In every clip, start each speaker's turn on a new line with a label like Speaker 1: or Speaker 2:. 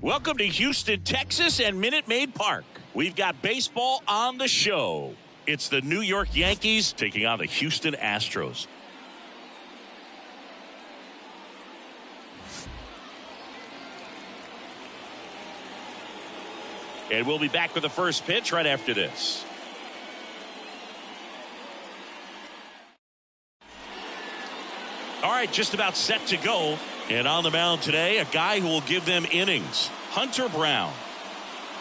Speaker 1: Welcome to Houston, Texas and Minute Maid Park. We've got baseball on the show. It's the New York Yankees taking on the Houston Astros. And we'll be back with the first pitch right after this. All right, just about set to go. And on the mound today, a guy who will give them innings, Hunter Brown.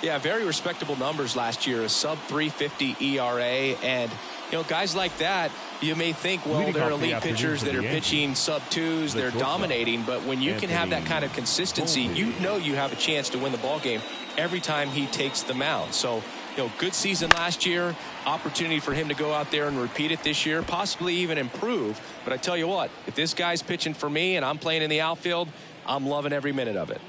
Speaker 2: Yeah, very respectable numbers last year, a sub 3.50 ERA. And, you know, guys like that, you may think, well, they're elite pitchers that are pitching sub twos, they're dominating. But when you can have that kind of consistency, you know you have a chance to win the ball game every time he takes the mound. So, you know, good season last year, opportunity for him to go out there and repeat it this year, possibly even improve. But I tell you what, if this guy's pitching for me and I'm playing in the outfield, I'm loving every minute of it.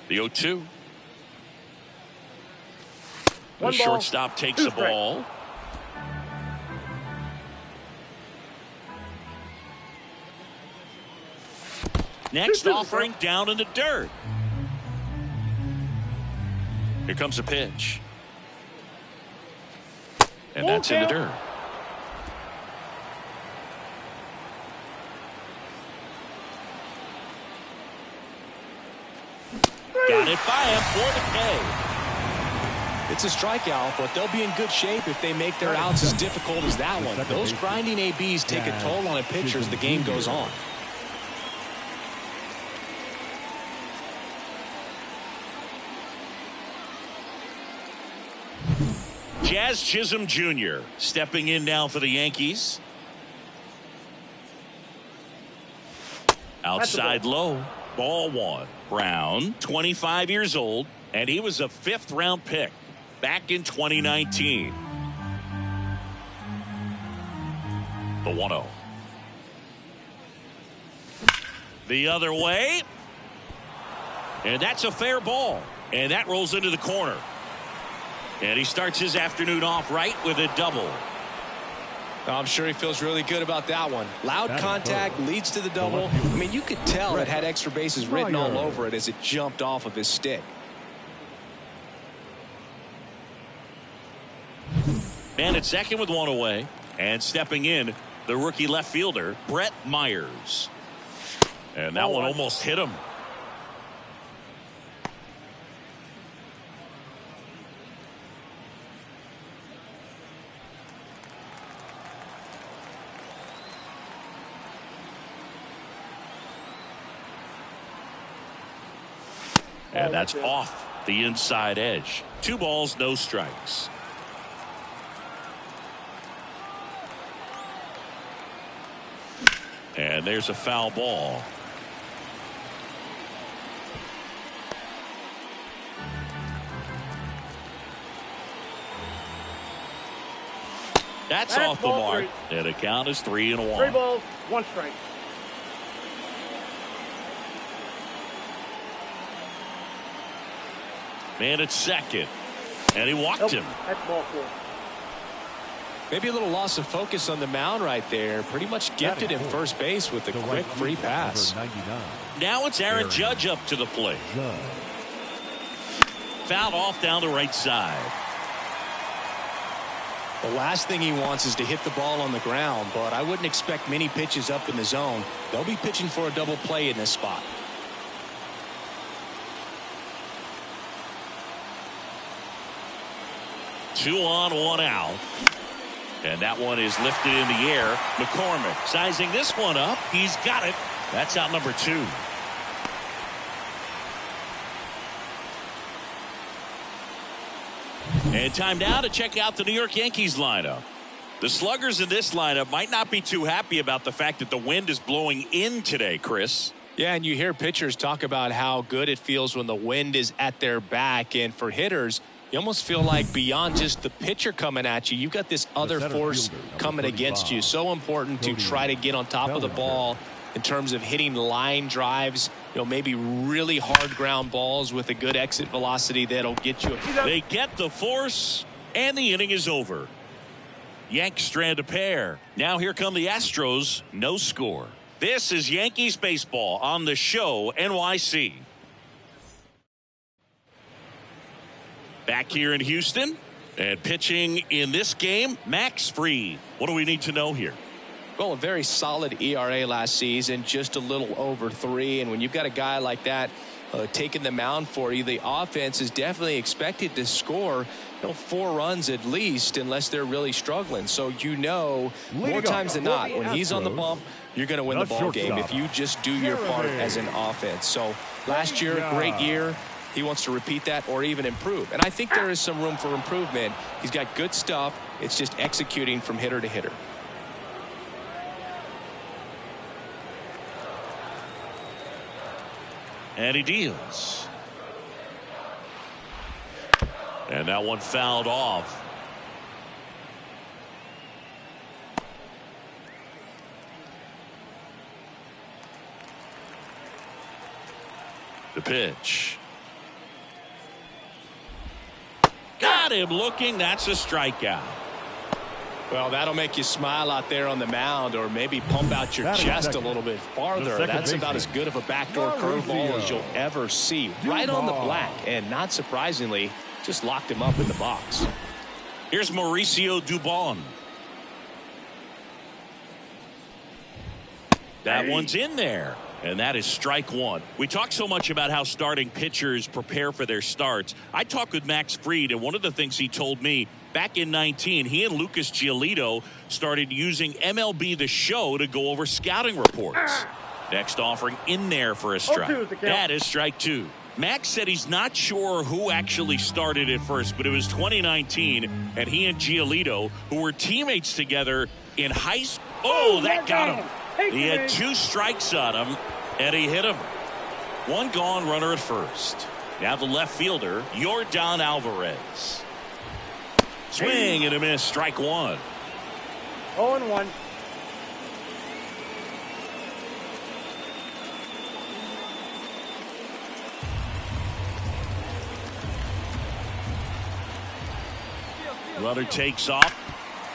Speaker 1: The 0-2. The shortstop takes the ball. Next offering down in the dirt. Here comes a pitch. And that's in the dirt. Got it by him for the K.
Speaker 2: It's a strikeout, but they'll be in good shape if they make their outs as difficult as that one. Those grinding ABs take a toll on a pitcher as the game goes on.
Speaker 1: Jazz Chisholm Jr. stepping in now for the Yankees. Outside low. Ball one. Brown, 25 years old, and he was a 5th-round pick back in 2019. The 1-0. The other way. And that's a fair ball. And that rolls into the corner. And he starts his afternoon off right with a double.
Speaker 2: I'm sure he feels really good about that one. Loud contact leads to the double. I mean, you could tell it had extra bases written all over it as it jumped off of his stick.
Speaker 1: Man at second with one away. And stepping in, the rookie left fielder, Brett Myers. And that one almost hit him. And that's off the inside edge. 2 balls, no strikes. And there's a foul ball. That's off the mark. And the count is 3-1.
Speaker 3: 3 balls, 1 strike.
Speaker 1: Man at second. And he walked him.
Speaker 3: That's ball 4.
Speaker 2: Maybe a little loss of focus on the mound right there. Pretty much gifted him first base with a quick free pass.
Speaker 1: Now it's Aaron Judge up to the plate. Fouled off down the right side.
Speaker 2: The last thing he wants is to hit the ball on the ground, but I wouldn't expect many pitches up in the zone. They'll be pitching for a double play in this spot.
Speaker 1: Two on, 1 out. And that one is lifted in the air. McCormick sizing this one up. He's got it. That's out number 2. And time now to check out the New York Yankees lineup. The sluggers in this lineup might not be too happy about the fact that the wind is blowing in today, Chris.
Speaker 2: Yeah, and you hear pitchers talk about how good it feels when the wind is at their back. And for hitters, You almost feel like beyond just the pitcher coming at you, you've got this other force coming against you. So important to try to get on top of the ball in terms of hitting line drives, maybe really hard ground balls with a good exit velocity that'll get you.
Speaker 1: They get the force, and the inning is over. Yanks strand a pair. Now here come the Astros, no score. This is Yankees baseball on the show NYC. Back here in Houston, and pitching in this game, Max Fried. What do we need to know here?
Speaker 2: Well, a very solid ERA last season, just a little over 3. And when you've got a guy like that taking the mound for you, the offense is definitely expected to score 4 runs at least, unless they're really struggling. So more times than not, when he's on the bump, you're going to win the ball game if you just do your part as an offense. So last year, great year. He wants to repeat that or even improve. And I think there is some room for improvement. He's got good stuff. It's just executing from hitter to hitter.
Speaker 1: And he deals. And that one fouled off. The pitch. Got him looking. That's a strikeout.
Speaker 2: Well, that'll make you smile out there on the mound, or maybe pump out your chest a little bit farther. That's about as good of a backdoor curveball as you'll ever see. Right on the black, and not surprisingly, just locked him up in the box.
Speaker 1: Here's Mauricio Dubon. That one's in there. And that is strike one. We talk so much about how starting pitchers prepare for their starts. I talked with Max Fried, and one of the things he told me back in 19, he and Lucas Giolito started using MLB The Show to go over scouting reports. Next offering in there for a strike. That is strike 2. Max said he's not sure who actually started at first, but it was 2019, and he and Giolito, who were teammates together in high school. Oh, that got him. He had 2 strikes on him, and he hit him. 1 gone, runner at first. Now the left fielder, Yordan Alvarez. Swing and a miss, strike 1.
Speaker 3: 0-1.
Speaker 1: Runner takes off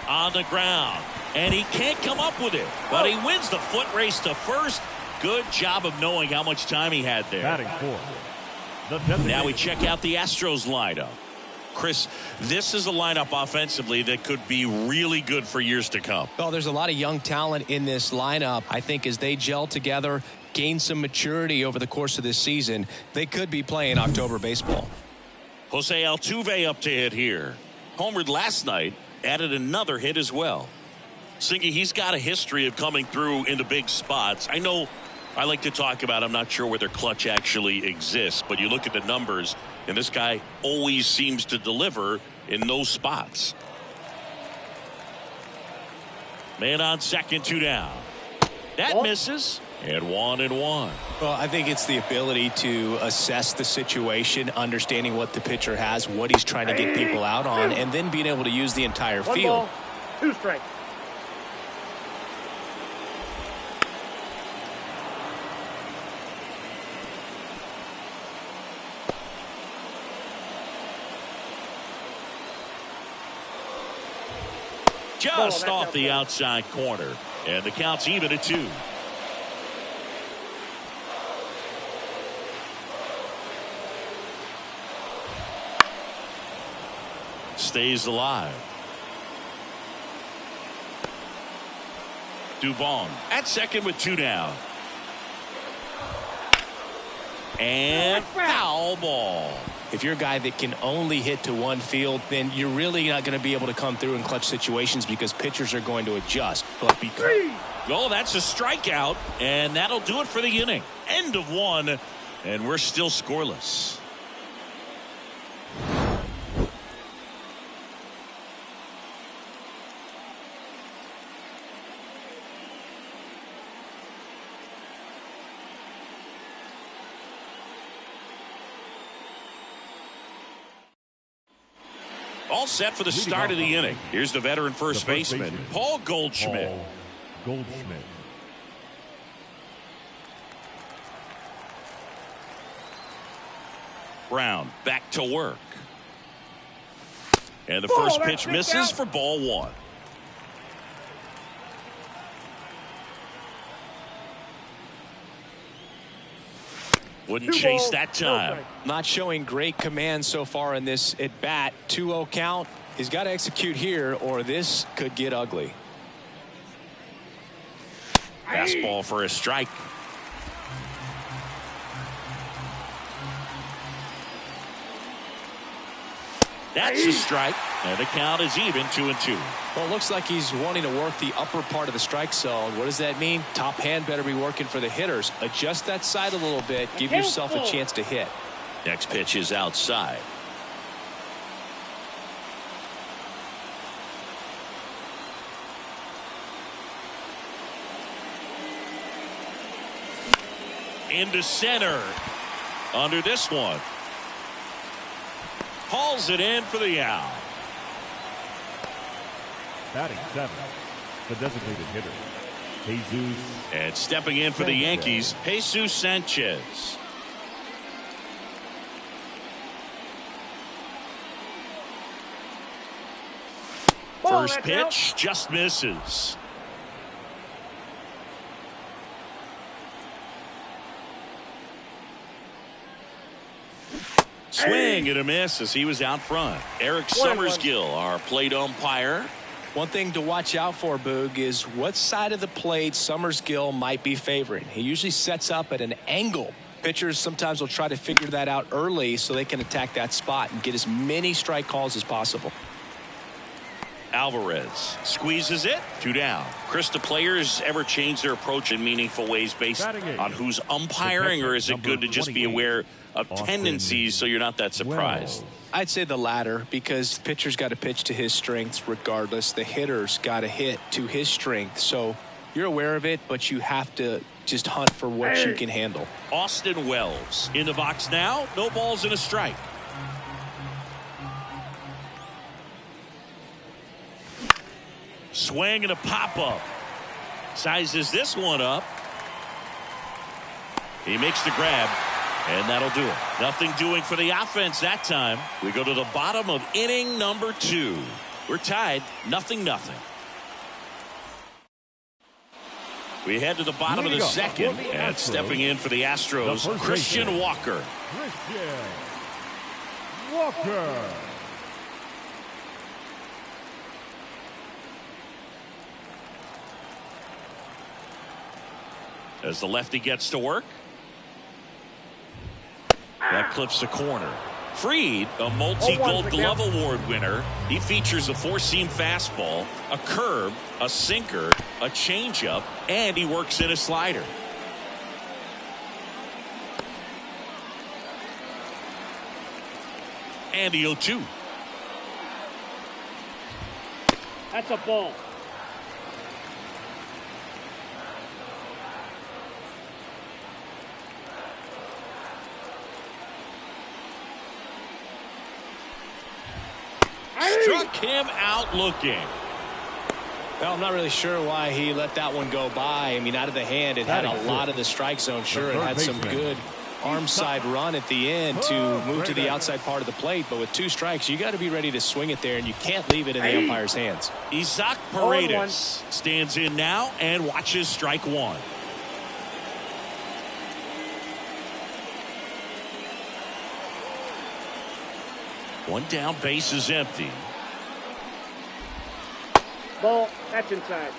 Speaker 1: on the ground, and he can't come up with it, but he wins the foot race to first. Good job of knowing how much time he had there.
Speaker 4: Batting fourth.
Speaker 1: Now we check out the Astros lineup. Chris, this is a lineup offensively that could be really good for years to come.
Speaker 2: Well, there's a lot of young talent in this lineup. I think as they gel together, gain some maturity over the course of this season, they could be playing October baseball.
Speaker 1: Jose Altuve up to hit here. Homered last night, added another hit as well. Singy, he's got a history of coming through into big spots. I know I like to talk about, I'm not sure whether clutch actually exists, but you look at the numbers, and this guy always seems to deliver in those spots. Man on second, 2 down. That misses. And 1-1.
Speaker 2: Well, I think it's the ability to assess the situation, understanding what the pitcher has, what he's trying to get people out on, and then being able to use the entire
Speaker 3: 1
Speaker 2: field.
Speaker 3: ball, 2 strikes.
Speaker 1: Just off the outside corner. And the count's even at 2. Stays alive. Dubon at second with 2 down. And foul ball.
Speaker 2: If you're a guy that can only hit to one field, then you're really not going to be able to come through in clutch situations because pitchers are going to adjust. But
Speaker 1: oh, that's a strikeout, and that'll do it for the inning. End of 1, and we're still scoreless. All set for the start of the inning. Here's the veteran first baseman, Paul Goldschmidt.
Speaker 4: Paul Goldschmidt.
Speaker 1: Brown back to work. And the first pitch misses for ball one. Wouldn't chase that time.
Speaker 2: Not showing great command so far in this at bat. 2-0 count. He's got to execute here or this could get ugly.
Speaker 1: Fastball for a strike. That's a strike, and the count is even 2-2.
Speaker 2: Well, it looks like he's wanting to work the upper part of the strike zone. What does that mean? Top hand better be working for the hitters. Adjust that side a little bit. Give yourself a chance to hit.
Speaker 1: Next pitch is outside. Into center. Under this one. Hauls it in for the out.
Speaker 4: Batting 7th, the designated hitter, Jesus.
Speaker 1: And stepping in for the Yankees, Jesus Sanchez. First pitch just misses. Swing and a miss as he was out front. Eric Summersgill, our plate umpire.
Speaker 2: One thing to watch out for, Boog, is what side of the plate Summersgill might be favoring. He usually sets up at an angle. Pitchers sometimes will try to figure that out early so they can attack that spot and get as many strike calls as possible.
Speaker 1: Alvarez squeezes it. 2 down. Chris, do players ever change their approach in meaningful ways based on who's umpiring, or is it good to just be aware of tendencies so you're not that surprised?
Speaker 2: I'd say the latter, because the pitcher's got to pitch to his strengths regardless. The hitter's got to hit to his strength. So you're aware of it, but you have to just hunt for what you can handle.
Speaker 1: Austin Wells in the box now. No balls and a strike. Swing and a pop-up. Sizes this one up. He makes the grab, and that'll do it. Nothing doing for the offense that time. We go to the bottom of inning number 2. We're tied, 0-0. We head to the bottom of the second, and stepping in for the Astros, Christian Walker.
Speaker 4: Christian Walker.
Speaker 1: As the lefty gets to work. That clips the corner. Fried, a multi-Gold Glove Award winner. He features a 4-seam fastball, a curve, a sinker, a changeup, and he works in a slider. And the 0-2.
Speaker 3: That's a ball.
Speaker 1: Struck him out looking.
Speaker 2: Well, I'm not really sure why he let that one go by. I mean, out of the hand, it had a lot of the strike zone. Sure, it had some good arm side run at the end to move to the outside part of the plate. But with 2 strikes, you got to be ready to swing it there, and you can't leave it in the umpire's hands.
Speaker 1: Isaac Paredes stands in now and watches strike 1. One down, base is empty.
Speaker 3: Ball. That's inside.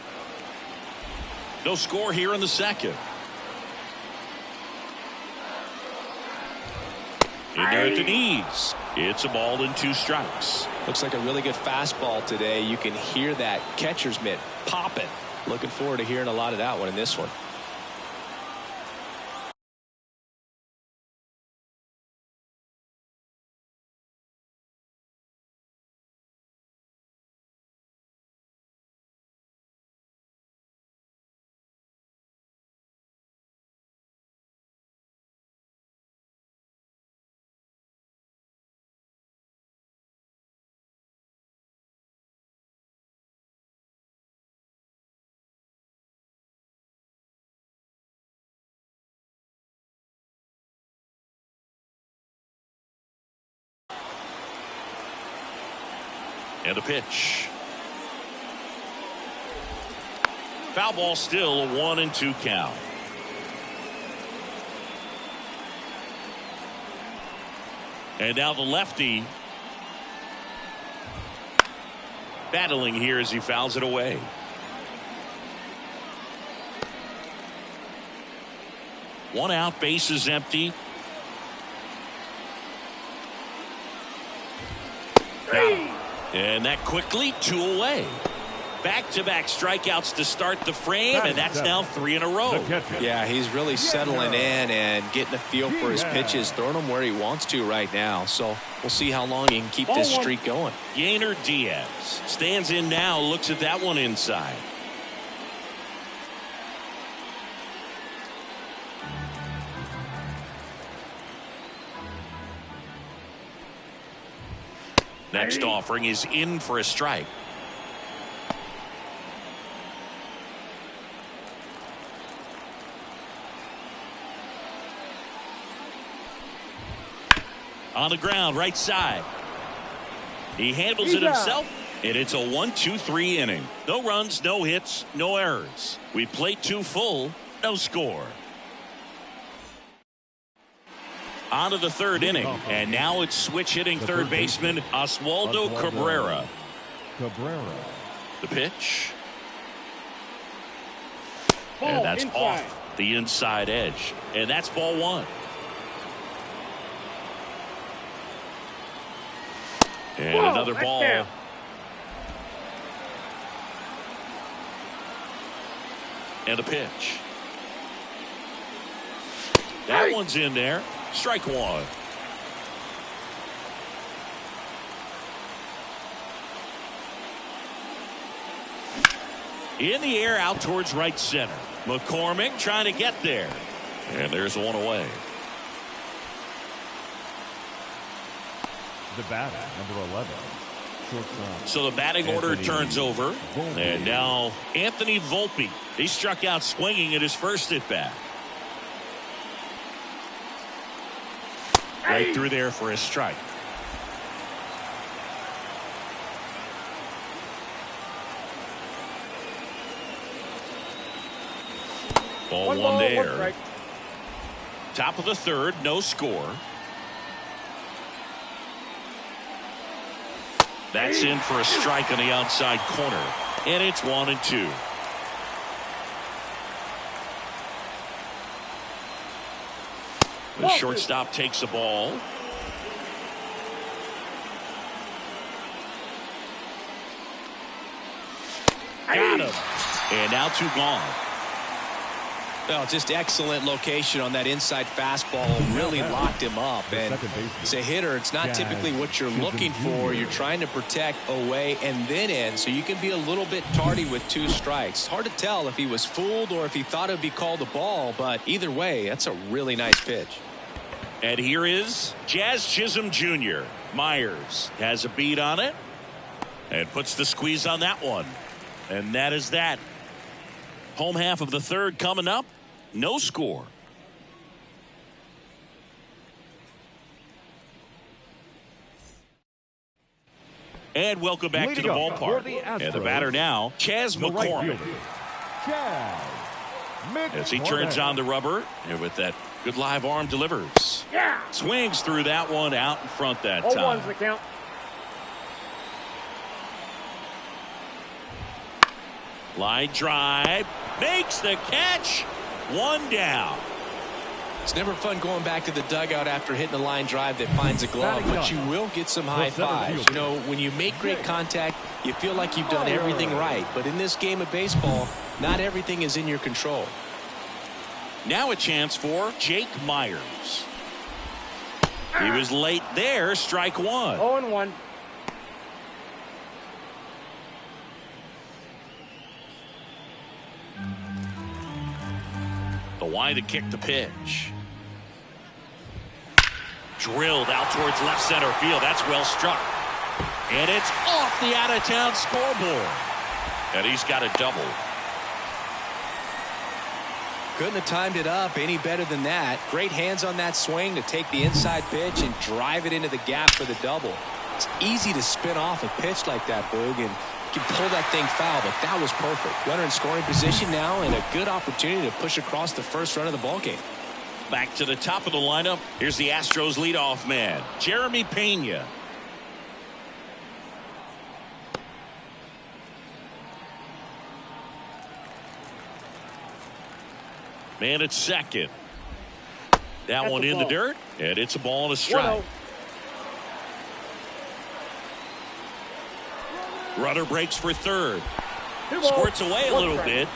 Speaker 1: No score here in the second. In there at the knees. It's a ball and 2 strikes.
Speaker 2: Looks like a really good fastball today. You can hear that catcher's mitt popping. Looking forward to hearing a lot of that one in this one.
Speaker 1: And a pitch. Foul ball, still a 1-2 count. And now the lefty battling here as he fouls it away. One out, base is empty. And that quickly, 2 away. Back-to-back strikeouts to start the frame, and that's now 3 in a row.
Speaker 2: Yeah, he's really settling in and getting a feel for his pitches, throwing them where he wants to right now. So we'll see how long he can keep this streak going.
Speaker 1: Yainer Diaz stands in now, looks at that one inside. Next offering is in for a strike. On the ground, right side. He handles it himself, and it's a 1-2-3 inning. No runs, no hits, no errors. We played 2 full, no score. On to the 3rd inning, and now it's switch hitting third baseman Oswaldo Cabrera. The pitch. And that's off the inside edge, and that's ball 1. And another ball. And a pitch. That one's in there. Strike 1. In the air, out towards right center. McCormick trying to get there. And there's 1 away.
Speaker 4: The batter, number 11.
Speaker 1: So the batting order turns over. And now Anthony Volpe. He struck out swinging at his first at bat. Right through there for a strike. Ball 1 there. Top of the 3rd, no score. That's in for a strike on the outside corner. And it's 1-2. The shortstop takes the ball. Got him. And now 2 gone.
Speaker 2: Well, just excellent location on that inside fastball. Really locked him up. And as a hitter, it's not typically what you're looking for. You're trying to protect away and then in, so you can be a little bit tardy with 2 strikes. Hard to tell if he was fooled or if he thought it would be called a ball, but either way, that's a really nice pitch.
Speaker 1: And here is Jazz Chisholm Jr. Myers has a beat on it and puts the squeeze on that one. And that is that. Home half of the 3rd coming up. No score. And welcome back to the ballpark. And the batter now, Chas McCormick. As he turns on the rubber, and with that good live arm delivers. Swings through that one out in front that time.
Speaker 3: 0-1's the count.
Speaker 1: Line drive, makes the catch, 1 down.
Speaker 2: It's never fun going back to the dugout after hitting a line drive that finds a glove, but you will get some high fives. You know, when you make great contact, you feel like you've done everything right. But in this game of baseball, not everything is in your control.
Speaker 1: Now a chance for Jake Myers. He was late there, strike 1.
Speaker 3: 0-1.
Speaker 1: The wide to kick the pitch. Drilled out towards left center field. That's well struck. And it's off the out-of-town scoreboard. And he's got a double.
Speaker 2: Couldn't have timed it up any better than that. Great hands on that swing to take the inside pitch and drive it into the gap for the double. It's easy to spin off a pitch like that, Boog, and you can pull that thing foul, but that was perfect. Runner in scoring position now and a good opportunity to push across the first run of the ballgame.
Speaker 1: Back to the top of the lineup. Here's the Astros leadoff man, Jeremy Pena. Man at second. That one in the dirt, and it's a ball and a strike.
Speaker 3: 1-0.
Speaker 1: Runner breaks for third. Squirts away a little bit,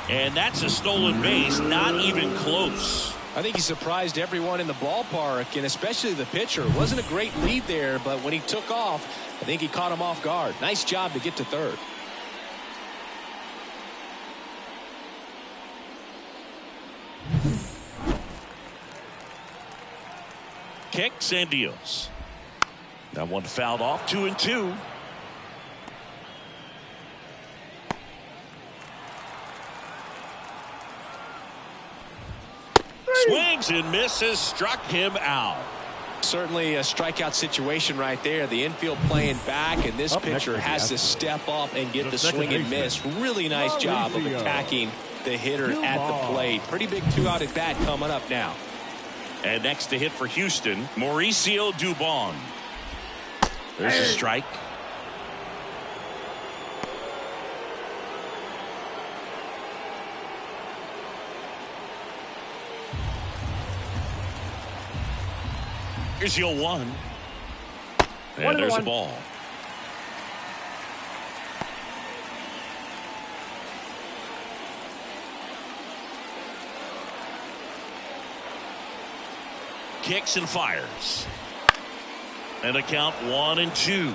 Speaker 1: and that's a stolen base. Not even close.
Speaker 2: I think he surprised everyone in the ballpark, and especially the pitcher. It wasn't a great lead there, but when he took off, I think he caught him off guard. Nice job to get to third.
Speaker 1: Kicks and deals. That one fouled off. 2-2. Swings and misses. Struck him out.
Speaker 2: Certainly a strikeout situation right there. The infield playing back, and this pitcher has to step up and get the swing and miss. Really nice job of attacking the hitter at the plate. Pretty big 2-out at bat coming up now.
Speaker 1: And next to hit for Houston, Mauricio Dubon. There's a strike. Here's your 1. And there's a ball. Kicks and fires. And a count 1-2.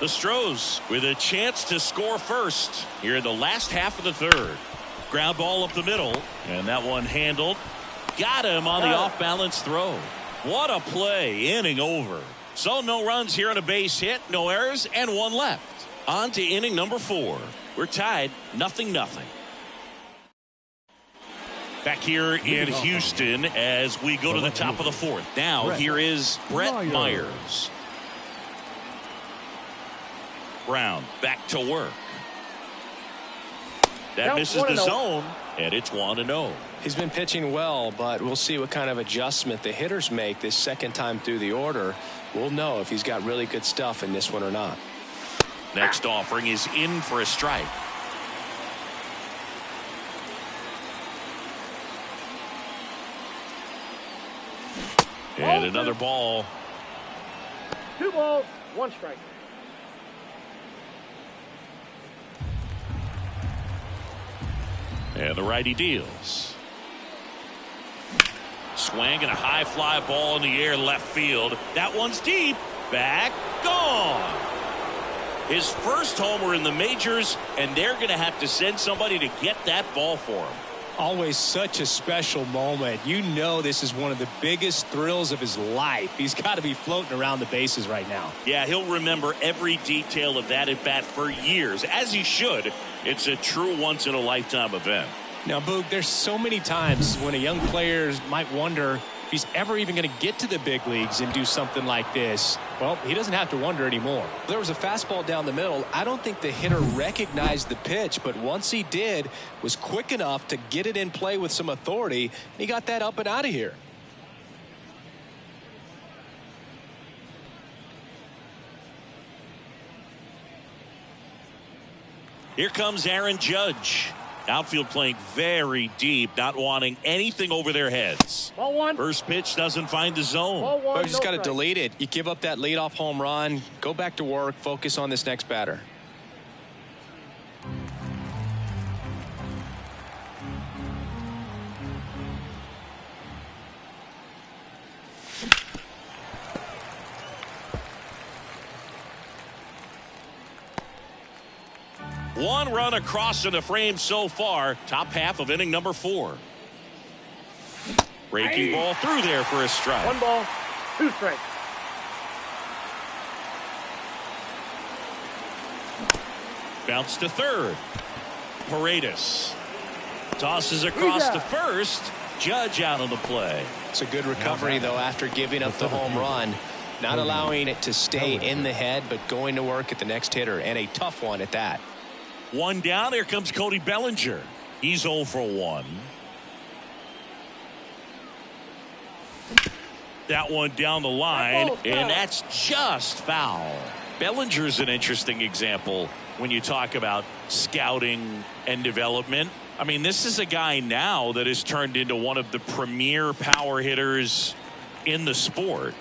Speaker 1: The Stros with a chance to score first here in the last half of the third. Ground ball up the middle, and that one handled. Got him on the off-balance throw. What a play. Inning over. So no runs here on a base hit, no errors, and 1 left. On to inning number 4. We're tied 0-0. Back here in Houston as we go to the top of the 4th. Now here is Brett Myers. Brown back to work. That misses the zone, and it's 1-0.
Speaker 2: He's been pitching well, but we'll see what kind of adjustment the hitters make this second time through the order. We'll know if he's got really good stuff in this one or not.
Speaker 1: Next offering is in for a strike. And another ball.
Speaker 3: 2 balls, 1 strike.
Speaker 1: And the righty deals. Swing and a high fly ball in the air left field. That one's deep. Back. Gone. His first homer in the majors, and they're going to have to send somebody to get that ball for him.
Speaker 2: Always such a special moment. You know this is one of the biggest thrills of his life. He's got to be floating around the bases right now.
Speaker 1: Yeah, he'll remember every detail of that at bat for years, as he should. It's a true once-in-a-lifetime event.
Speaker 2: Now, Boog, there's so many times when a young player might wonder if he's ever even going to get to the big leagues and do something like this. Well, he doesn't have to wonder anymore. There was a fastball down the middle. I don't think the hitter recognized the pitch, but once he did, was quick enough to get it in play with some authority. He got that up and out of here.
Speaker 1: Here comes Aaron Judge. Outfield playing very deep, not wanting anything over their heads.
Speaker 3: Ball 1.
Speaker 1: First pitch doesn't find the zone.
Speaker 3: Ball 1.
Speaker 2: Well, you just got to
Speaker 3: strike.
Speaker 2: delete it. You give up that leadoff home run, go back to work, focus on this next batter.
Speaker 1: One run across in the frame so far. Top half of inning number 4. Breaking ball through there for a strike.
Speaker 3: 1 ball, 2 strikes.
Speaker 1: Bounce to third. Paredes tosses across to first. Judge out on the play.
Speaker 2: It's a good recovery, though, after giving up the home run. Not allowing it to stay in the head, but going to work at the next hitter, and a tough one at that.
Speaker 1: One down. Here comes Cody Bellinger. He's 0 for 1. That one down the line, and that's just foul. Bellinger's an interesting example when you talk about scouting and development. I mean, this is a guy now that has turned into one of the premier power hitters in the sport.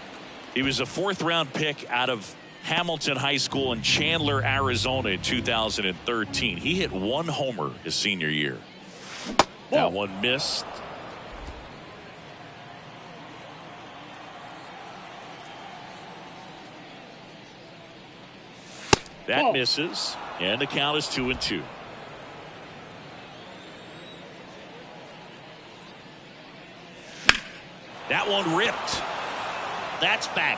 Speaker 1: He was a 4th-round pick out of Hamilton High School in Chandler, Arizona in 2013. He hit 1 homer his senior year. That one missed. That misses, and the count is 2-2. That one ripped. That's back.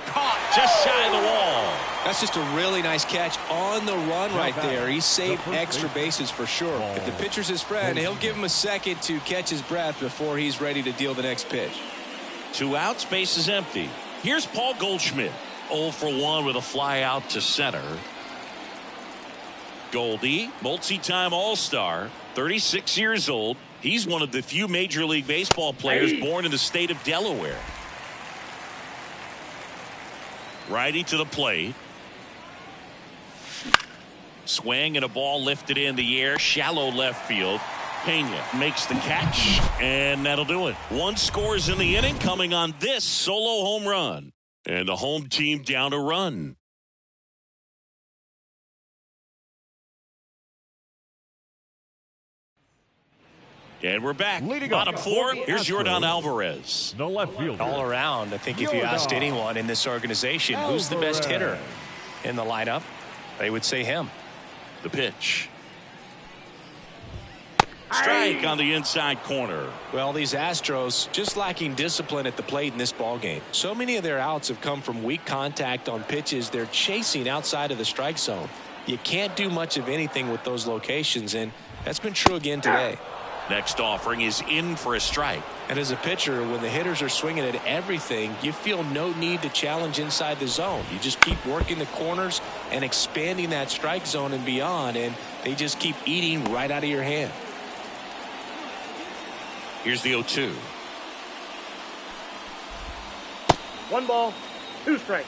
Speaker 1: Caught just shy of the wall.
Speaker 2: That's just a really nice catch on the run right there. He saved extra bases for sure. If the pitcher's his friend, he'll give him a second to catch his breath before he's ready to deal the next pitch.
Speaker 1: 2 outs, base is empty. Here's Paul Goldschmidt. 0 for 1 with a fly out to center. Goldie, multi-time All-Star, 36 years old. He's one of the few Major League Baseball players born in the state of Delaware. Righty to the plate. Swing and a ball lifted in the air, shallow left field. Pena makes the catch, and that'll do it. 1 scores in the inning, coming on this solo home run. And the home team down a run. And we're back. Bottom 4. Here's Yordan Alvarez.
Speaker 4: The left fielder.
Speaker 2: All around, I think if you asked anyone in this organization who's the best hitter in the lineup, they would say him.
Speaker 1: The pitch. Strike on the inside corner.
Speaker 2: Well, these Astros just lacking discipline at the plate in this ball game. So many of their outs have come from weak contact on pitches they're chasing outside of the strike zone. You can't do much of anything with those locations, and that's been true again today.
Speaker 1: Next offering is in for a strike.
Speaker 2: And as a pitcher, when the hitters are swinging at everything, you feel no need to challenge inside the zone. You just keep working the corners and expanding that strike zone and beyond, and they just keep eating right out of your hand.
Speaker 1: Here's the 0-2.
Speaker 3: 1 ball, 2 strikes.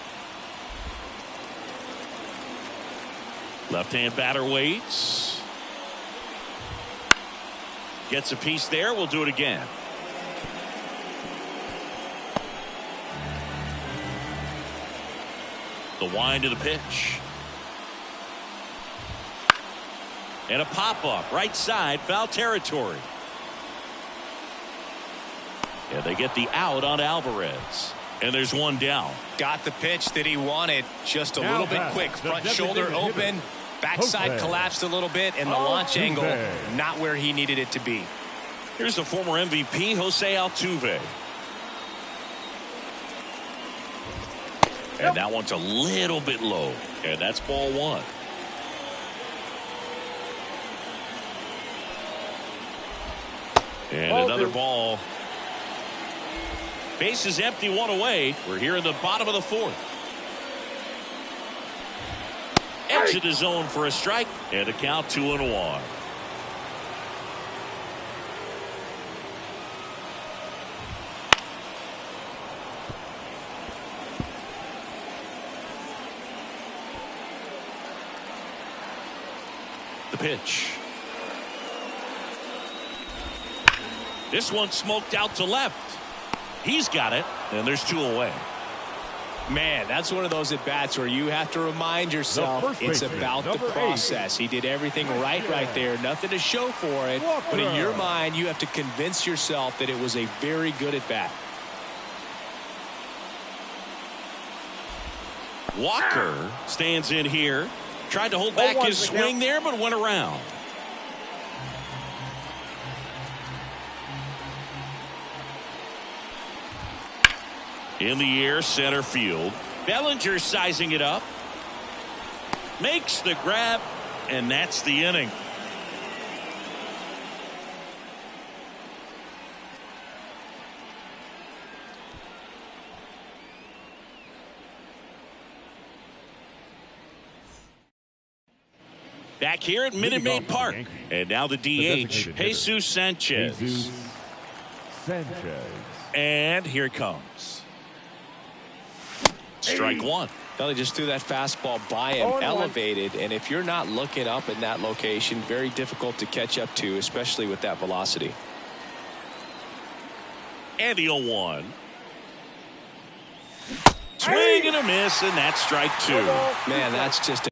Speaker 1: Left-hand batter waits. Gets a piece there. We'll do it again. The wind to the pitch. And a pop-up right side, foul territory. Yeah, they get the out on Alvarez. And there's 1 down.
Speaker 2: Got the pitch that he wanted. Just a little bit quick. Front shoulder open. Backside collapsed a little bit. And the launch angle not where he needed it to be.
Speaker 1: Here's the former MVP, Jose Altuve. And that one's a little bit low. And that's ball 1. And another ball. Base is empty, 1 away. We're here in the bottom of the 4th. Exit the zone for a strike. And a count 2-1. The pitch. This one smoked out to left. He's got it, and there's 2 away.
Speaker 2: Man, that's one of those at-bats where you have to remind yourself it's about the process. He did everything right there. Nothing to show for it. But in your mind, you have to convince yourself that it was a very good at-bat.
Speaker 1: Walker stands in here. Tried to hold back his swing there, but went around. In the air, center field. Bellinger sizing it up. Makes the grab, and that's the inning. Back here at Minute Maid Park. And now the DH, Jesus Sanchez.
Speaker 4: Jesus Sanchez.
Speaker 1: And here it comes. Strike one.
Speaker 2: Well, they just threw that fastball by him, elevated, and if you're not looking up in that location, very difficult to catch up to, especially with that velocity.
Speaker 1: And the 0-1. Swing and a miss, and that's strike two.
Speaker 2: Man, that's just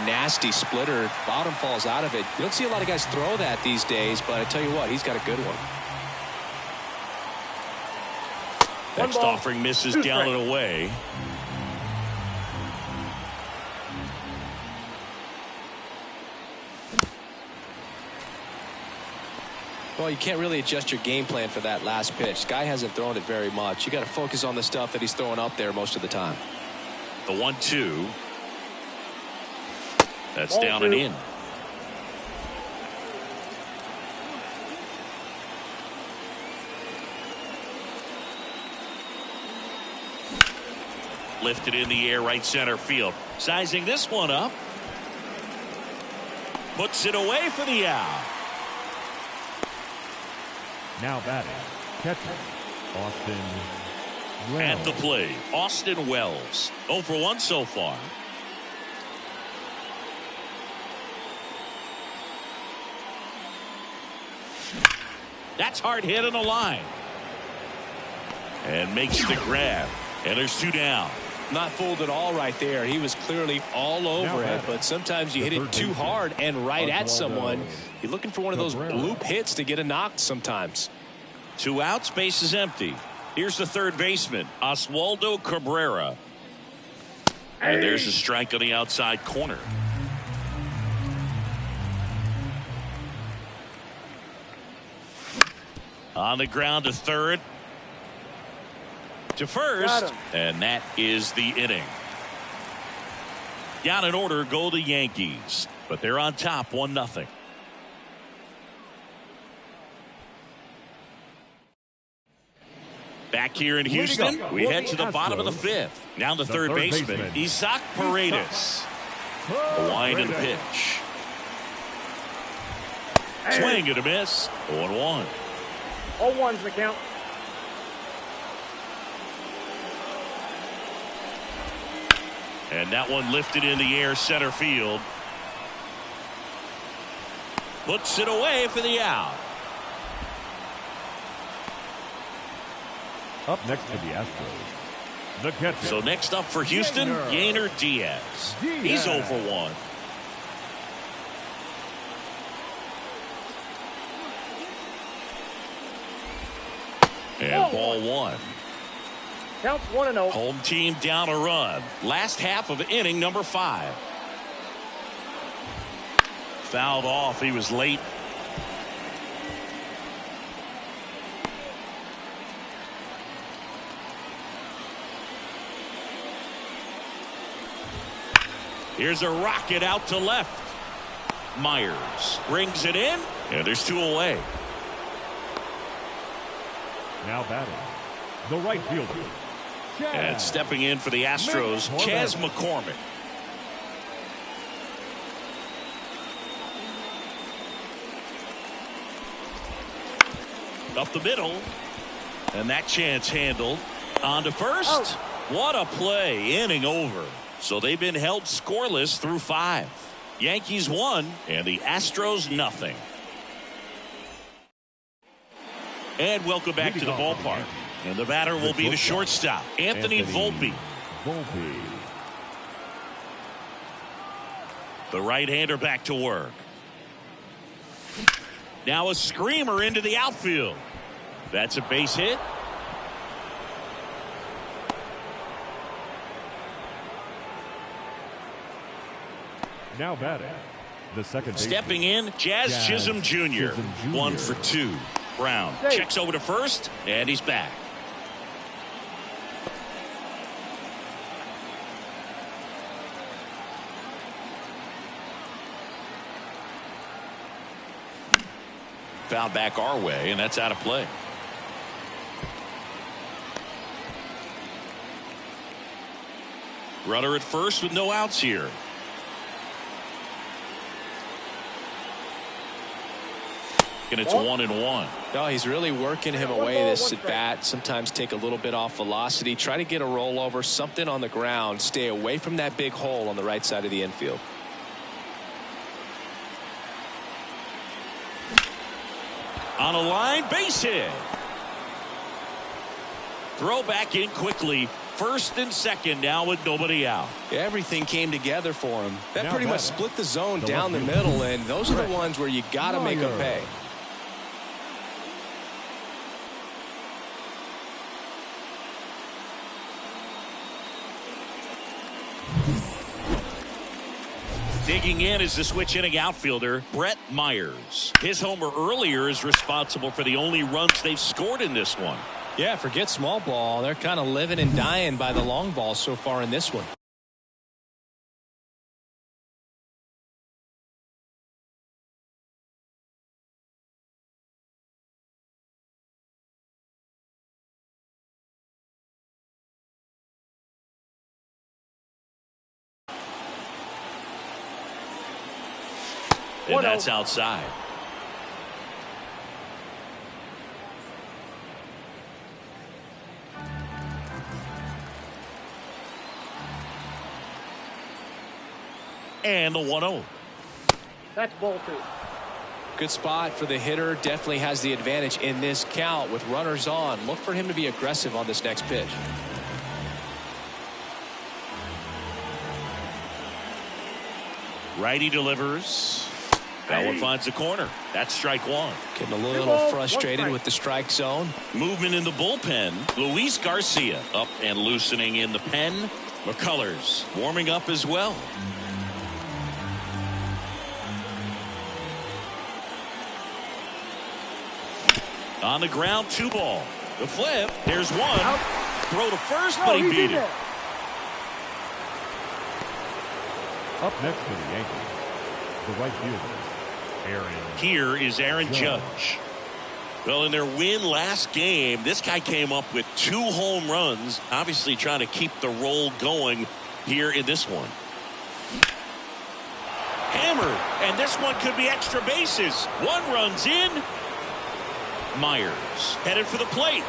Speaker 2: nasty splitter. Bottom falls out of it. You don't see a lot of guys throw that these days, but I tell you what, he's got a good one.
Speaker 1: Next offering misses down and away.
Speaker 2: Well, you can't really adjust your game plan for that last pitch. Guy hasn't thrown it very much. You got to focus on the stuff that he's throwing up there most of the time.
Speaker 1: The 1-2. That's down and in. Lifted in the air, right center field. Sizing this one up. Puts it away for the out.
Speaker 4: Now batting, catcher, Austin Wells.
Speaker 1: At the plate, Austin Wells. 0 for 1 so far. That's hard hit in the line. And makes the grab. And there's 2 down.
Speaker 2: Not fooled at all right there. He was clearly all over it, but sometimes you hit it too hard and right at someone. You're looking for one of those bloop hits to get a knock sometimes.
Speaker 1: 2 outs, base is empty. Here's the third baseman, Oswaldo Cabrera. And there's a strike on the outside corner. On the ground to third. To first, and that is the inning. Down in order go the Yankees, but they're on top 1-0. Back here in Houston, we head to the bottom of the 5th. Now the third baseman, Isaac Paredes. The wind and the pitch. Swing and a miss. 0-1.
Speaker 3: 0-1's the count.
Speaker 1: And that one lifted in the air, center field. Puts it away for the out.
Speaker 4: Up next to the Astros, the catcher.
Speaker 1: So next up for Houston, Yainer Diaz. He's 0 for 1. And ball 1.
Speaker 3: Counts 1-0.
Speaker 1: Home team down a run. Last half of inning number 5. Fouled off. He was late. Here's a rocket out to left. Myers brings it in, and there's 2 away.
Speaker 4: Now batting, the right fielder.
Speaker 1: And stepping in for the Astros, Chas McCormick. Up the middle. And that chance handled. On to first. What a play. Inning over. So they've been held scoreless through 5. Yankees 1 and the Astros nothing. And welcome back to the ballpark. And the batter will be the shortstop, Anthony Volpe. The right-hander back to work. Now a screamer into the outfield. That's a base hit.
Speaker 4: Now batting, the second baseman.
Speaker 1: Stepping in, Jazz Chisholm Jr. 1 for 2. Brown checks over to first, and he's back. Foul back our way, and that's out of play. Runner at first with no outs here. And it's 1-1.
Speaker 2: No, he's really working him away this at bat. Sometimes take a little bit off velocity. Try to get a rollover, something on the ground. Stay away from that big hole on the right side of the infield.
Speaker 1: On a line, base hit. Throw back in quickly. First and second now with nobody out.
Speaker 2: Everything came together for him. That
Speaker 4: now
Speaker 2: pretty much split the zone down the middle, and those are the ones where you got to make them pay.
Speaker 1: Digging in is the switch inning outfielder, Brett Myers. His homer earlier is responsible for the only runs they've scored in this one.
Speaker 2: Yeah, forget small ball. They're kind of living and dying by the long ball so far in this one.
Speaker 1: And that's outside. And the 1-0.
Speaker 3: That's ball 2.
Speaker 2: Good spot for the hitter. Definitely has the advantage in this count with runners on. Look for him to be aggressive on this next pitch.
Speaker 1: Righty delivers. That one finds the corner. That's strike one.
Speaker 2: Getting a little frustrated with the strike zone.
Speaker 1: Movement in the bullpen. Luis Garcia up and loosening in the pen. McCullers warming up as well. On the ground, 2 ball. The flip. There's one.
Speaker 3: Out.
Speaker 1: Throw to first, but he beat it.
Speaker 4: Up next for the Yankees, the right fielder, Aaron.
Speaker 1: Here is Aaron Judge. Well, in their win last game, this guy came up with 2 home runs, obviously trying to keep the roll going here in this one. Hammered, and this one could be extra bases. 1 run's in. Myers headed for the plate.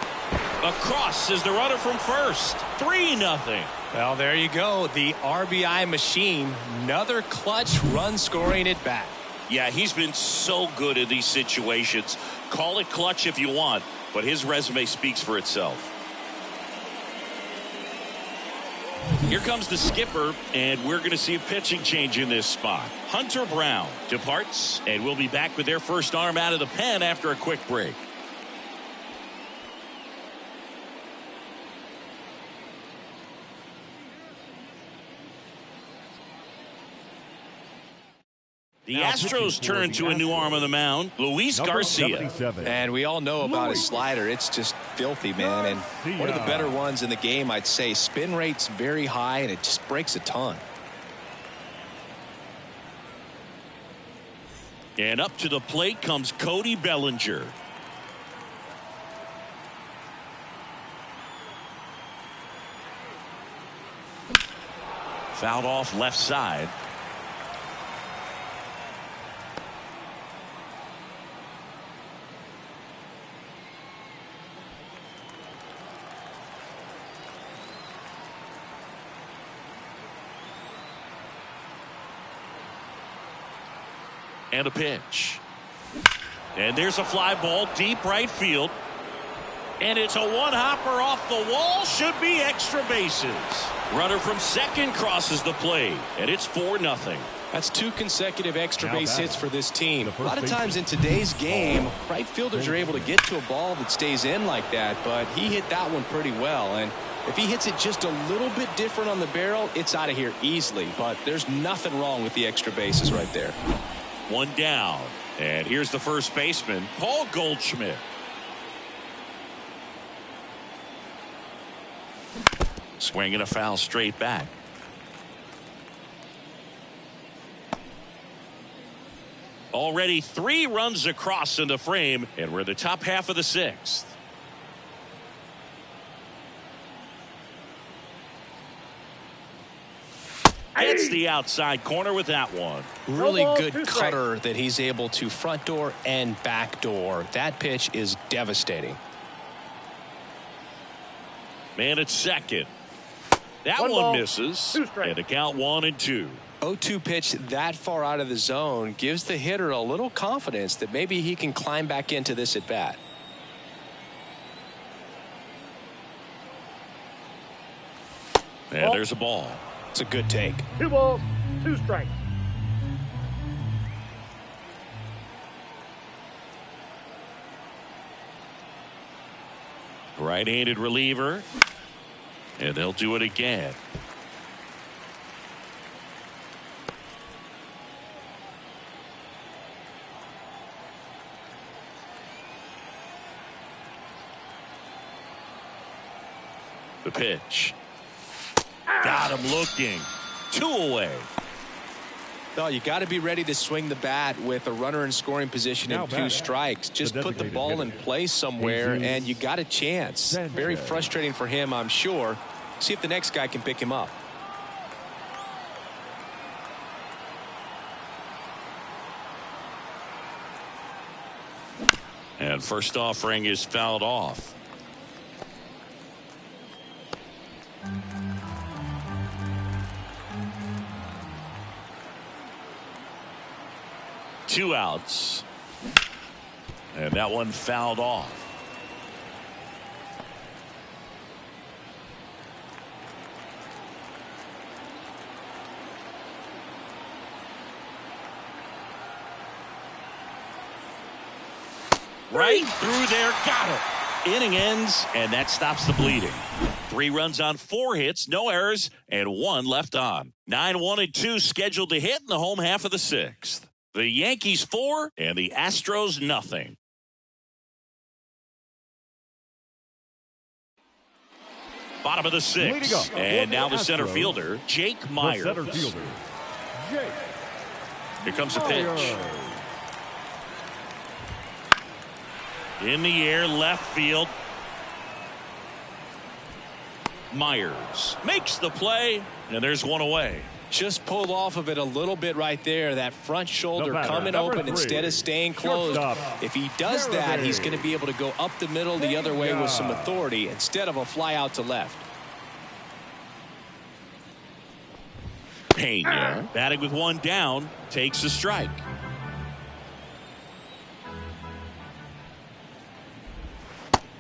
Speaker 1: Across is the runner from first. 3-0.
Speaker 2: Well, there you go. The RBI machine. Another clutch run scoring at bat.
Speaker 1: Yeah, he's been so good in these situations. Call it clutch if you want, but his resume speaks for itself. Here comes the skipper, and we're going to see a pitching change in this spot. Hunter Brown departs, and we'll be back with their first arm out of the pen after a quick break. The Astros turn to a new arm on the mound, Luis Garcia.
Speaker 2: And we all know about his slider. It's just filthy, man. And one of the better ones in the game, I'd say. Spin rate's very high, and it just breaks a ton.
Speaker 1: And up to the plate comes Cody Bellinger. Fouled off left side. And a pitch. And there's a fly ball deep right field. And it's a one-hopper off the wall. Should be extra bases. Runner from second crosses the plate, and it's 4-0.
Speaker 2: That's 2 consecutive extra base hits for this team. A lot of times in today's game, right fielders are able to get to a ball that stays in like that, but he hit that one pretty well. And if he hits it just a little bit different on the barrel, it's out of here easily. But there's nothing wrong with the extra bases right there.
Speaker 1: 1 down. And here's the first baseman, Paul Goldschmidt. Swinging a foul straight back. Already 3 runs across in the frame, and we're in the top half of the 6th. Gets the outside corner with that one.
Speaker 2: Really good cutter that he's able to front door and back door. That pitch is devastating.
Speaker 1: Man at second. That one misses. And a count 1-2.
Speaker 2: 0-2 pitch that far out of the zone gives the hitter a little confidence that maybe he can climb back into this at bat.
Speaker 1: And there's a ball.
Speaker 2: It's a good take.
Speaker 3: 2 balls, 2 strikes.
Speaker 1: Right-handed reliever. And they'll do it again. The pitch. Got him looking. 2 away.
Speaker 2: No, you got to be ready to swing the bat with a runner in scoring position and 2 strikes. Just put the ball in place somewhere and you got a chance. Very frustrating for him, I'm sure. See if the next guy can pick him up.
Speaker 1: And first offering is fouled off. Two outs. And that one fouled off. Right through there, got him. Inning ends, and that stops the bleeding. 3 runs on 4 hits, no errors, and 1 left on. 9-1-2 scheduled to hit in the home half of the 6th. The Yankees 4 and the Astros nothing. Bottom of the 6th, and now the center fielder, Jake Myers.
Speaker 4: Center fielder, Jake.
Speaker 1: Here comes the pitch. In the air, left field. Myers makes the play, and there's 1 away.
Speaker 2: Just pulled off of it a little bit right there. That front shoulder coming open instead of staying closed. If he does that, he's going to be able to go up the middle the other way with some authority instead of a fly out to left.
Speaker 1: Pena, batting with 1 down, takes a strike.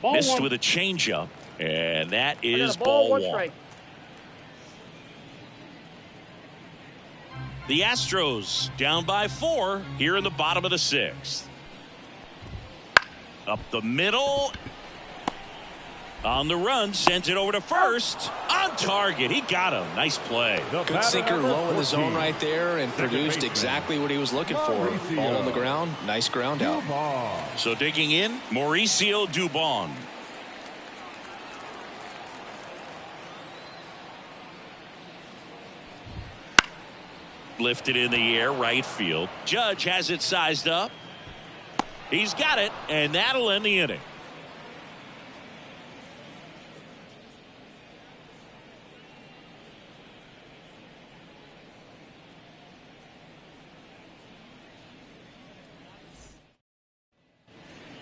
Speaker 1: Missed with a changeup, and that is ball 1.
Speaker 3: Strike.
Speaker 1: The Astros down by 4 here in the bottom of the 6th. Up the middle. On the run, sends it over to first. On target, he got him. Nice play.
Speaker 2: Good sinker low in the zone right there and produced exactly what he was looking for. Ball on the ground, nice ground out.
Speaker 1: So digging in, Mauricio Dubon. Lifted in the air, right field. Judge has it sized up. He's got it, and that'll end the inning.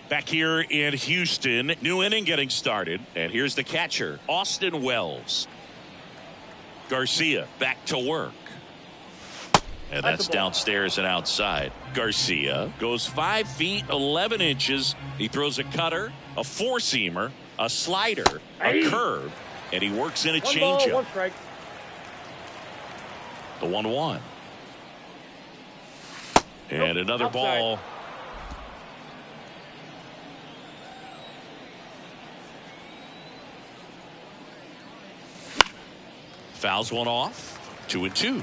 Speaker 1: Back here in Houston, new inning getting started, and here's the catcher, Austin Wells. Garcia back to work. And that's downstairs and outside. Garcia goes 5 feet 11 inches. He throws a cutter, a 4-seamer, a slider, a curve, and he works in a
Speaker 3: One ball,
Speaker 1: changeup.
Speaker 3: one strike.
Speaker 1: The 1-1. And another
Speaker 3: outside.
Speaker 1: ball. Fouls one off. 2-2.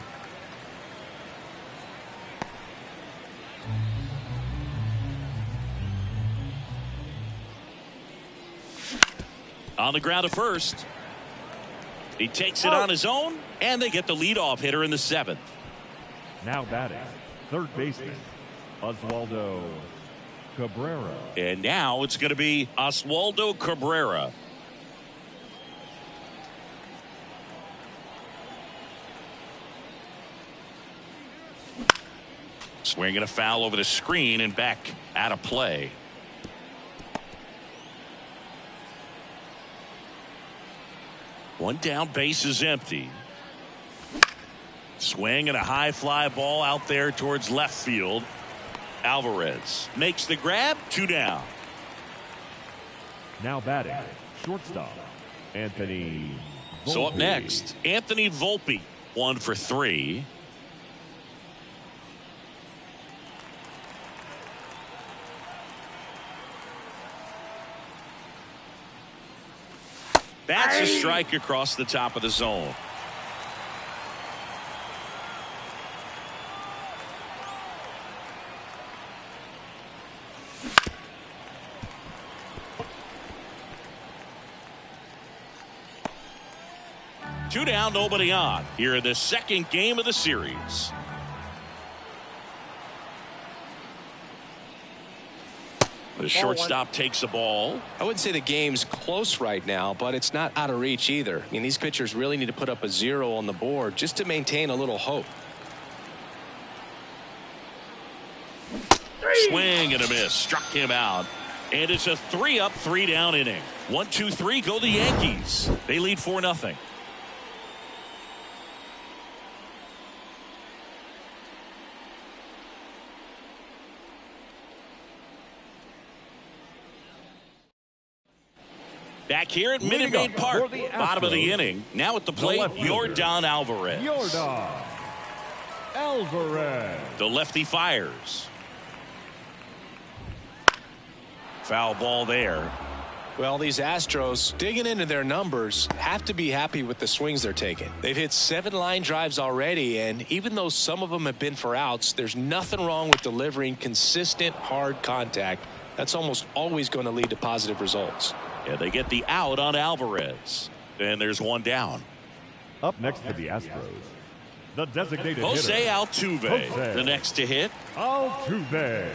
Speaker 1: On the ground at first. He takes it on his own, and they get the leadoff hitter in the 7th.
Speaker 4: Now batting, third baseman, Oswaldo Cabrera.
Speaker 1: And now it's going to be Oswaldo Cabrera. Swinging a foul over the screen and back out of play. One down, base is empty. Swing and a high fly ball out there towards left field. Alvarez makes the grab. 2 down.
Speaker 4: Now batting, shortstop, Anthony Volpe.
Speaker 1: So up next, Anthony Volpe. 1 for 3. That's a strike across the top of the zone. Two down, nobody on. Here in the second game of the series. The shortstop takes the ball.
Speaker 2: I wouldn't say the game's close right now, but it's not out of reach either. I mean, these pitchers really need to put up a 0 on the board just to maintain a little hope.
Speaker 1: Swing and a miss. Struck him out. And it's a 3-up, 3-down inning. 1, 2, 3 go the Yankees. They lead 4-0. Back here at Minute Maid Park, bottom of the inning. Now at the plate, Yordan Alvarez.
Speaker 4: Yordan Alvarez.
Speaker 1: The lefty fires. Foul ball there.
Speaker 2: Well, these Astros, digging into their numbers, have to be happy with the swings they're taking. They've hit 7 line drives already, and even though some of them have been for outs, there's nothing wrong with delivering consistent, hard contact. That's almost always going to lead to positive results.
Speaker 1: Yeah, they get the out on Alvarez. And there's 1 down.
Speaker 4: Up next for the Astros, the designated
Speaker 1: Jose
Speaker 4: hitter,
Speaker 1: Altuve,
Speaker 4: Jose
Speaker 1: the next to hit.
Speaker 4: Altuve.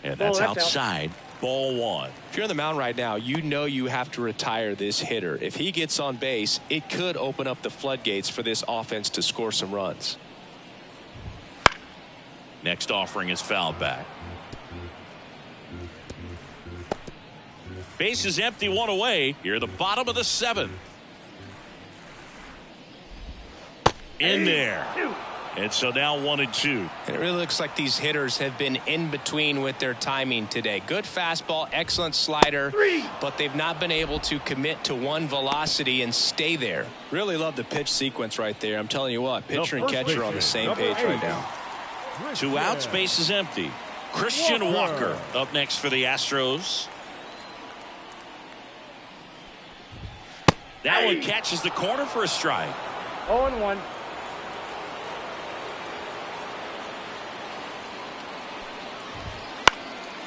Speaker 1: And that's
Speaker 3: that's
Speaker 1: outside. Ball 1.
Speaker 2: If you're on the mound right now, you know you have to retire this hitter. If he gets on base, it could open up the floodgates for this offense to score some runs.
Speaker 1: Next offering is fouled back. Base is empty, 1 away. Here at the bottom of the 7th. In there. And so now 1 and 2.
Speaker 2: And it really looks like these hitters have been in between with their timing today. Good fastball, excellent slider, but they've not been able to commit to one velocity and stay there. Really love the pitch sequence right there. I'm telling you what, pitcher and catcher on the same page right now.
Speaker 1: 2 outs, base is empty. Christian Walker up next for the Astros. That one catches the corner for a strike.
Speaker 3: 0-1.